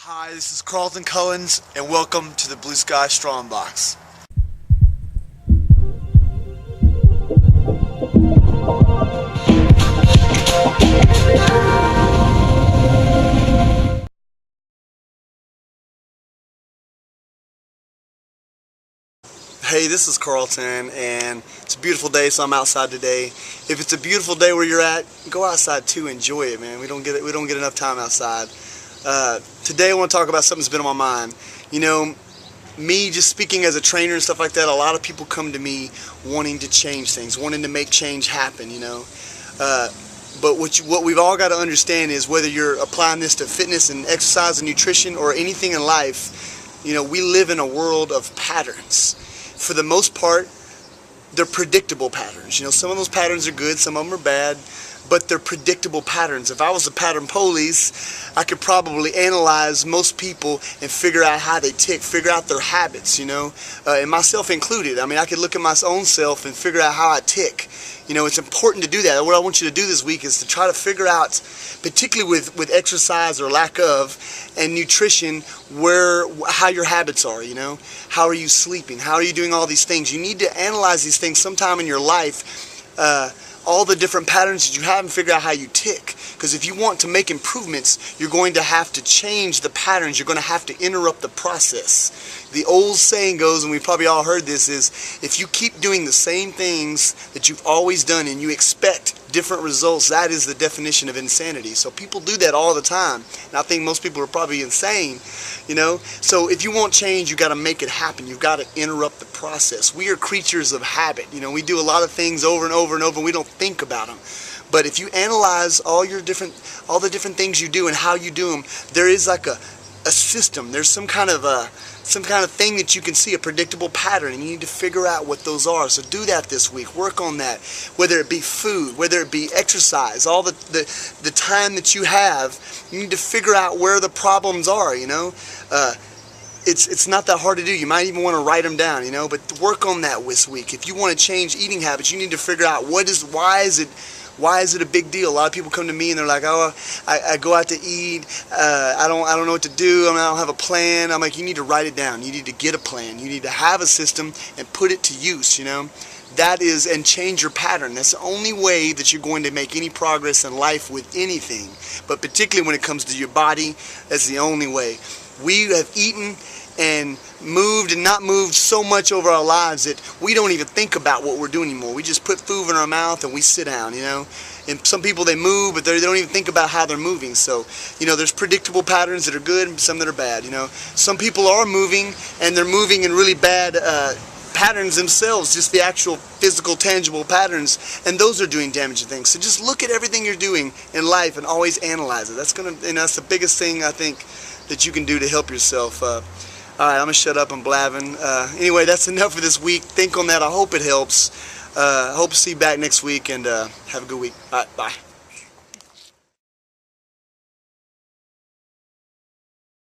Hi, this is Carlton Cullins, and welcome to the Blue Sky Strongbox. Hey, this is Carlton, and it's a beautiful day, so I'm outside today. If it's a beautiful day where you're at, go outside too. Enjoy it, man. We don't get enough time outside. Today I want to talk about something that's been on my mind. You know, me just speaking as a trainer and stuff like that, a lot of people come to me wanting to change things, wanting to make change happen, you know. But what we've all got to understand is whether you're applying this to fitness and exercise and nutrition or anything in life, you know, we live in a world of patterns. For the most part, they're predictable patterns. You know, some of those patterns are good, some of them are bad, but they're predictable patterns. If I was a pattern police, I could probably analyze most people and figure out how they tick, figure out their habits, you know, and myself included. I mean, I could look at my own self and figure out how I tick. You know, it's important to do that. What I want you to do this week is to try to figure out, particularly with exercise or lack of, and nutrition, how your habits are, you know. How are you sleeping? How are you doing all these things? You need to analyze these things sometime in your life, all the different patterns that you have, and figure out how you tick. Because if you want to make improvements, you're going to have to change the patterns. You're going to have to interrupt the process. The old saying goes, and we've probably all heard this, is if you keep doing the same things that you've always done and you expect different results, that is the definition of insanity. So people do that all the time, and I think most people are probably insane, you know. So if you want change, you got to make it happen. You've got to interrupt the process. We are creatures of habit. You know, we do a lot of things over and over and over, and we don't think about them. But if you analyze all the different things you do and how you do them, there is like a system. There's some kind of thing that you can see, a predictable pattern, and you need to figure out what those are. So do that this week. Work on that. Whether it be food, whether it be exercise, all the time that you have, you need to figure out where the problems are, you know. It's not that hard to do. You might even want to write them down, you know, but work on that this week. If you want to change eating habits, you need to figure out why is it a big deal? A lot of people come to me and they're like, oh, I go out to eat, I don't know what to do, I don't have a plan. I'm like, you need to write it down. You need to get a plan. You need to have a system and put it to use, you know. That is, and change your pattern. That's the only way that you're going to make any progress in life with anything. But particularly when it comes to your body, that's the only way. We have eaten and moved and not moved so much over our lives that we don't even think about what we're doing anymore. We just put food in our mouth and we sit down, you know. And some people, they move, but they don't even think about how they're moving. So, you know, there's predictable patterns that are good and some that are bad, you know. Some people are moving, and they're moving in really bad patterns themselves, just the actual physical, tangible patterns, and those are doing damaging things. So just look at everything you're doing in life and always analyze it. That's that's the biggest thing I think that you can do to help yourself. Alright, I'm going to shut up. I'm blabbing. Anyway, that's enough for this week. Think on that. I hope it helps. I hope to see you back next week, and have a good week. Alright, bye.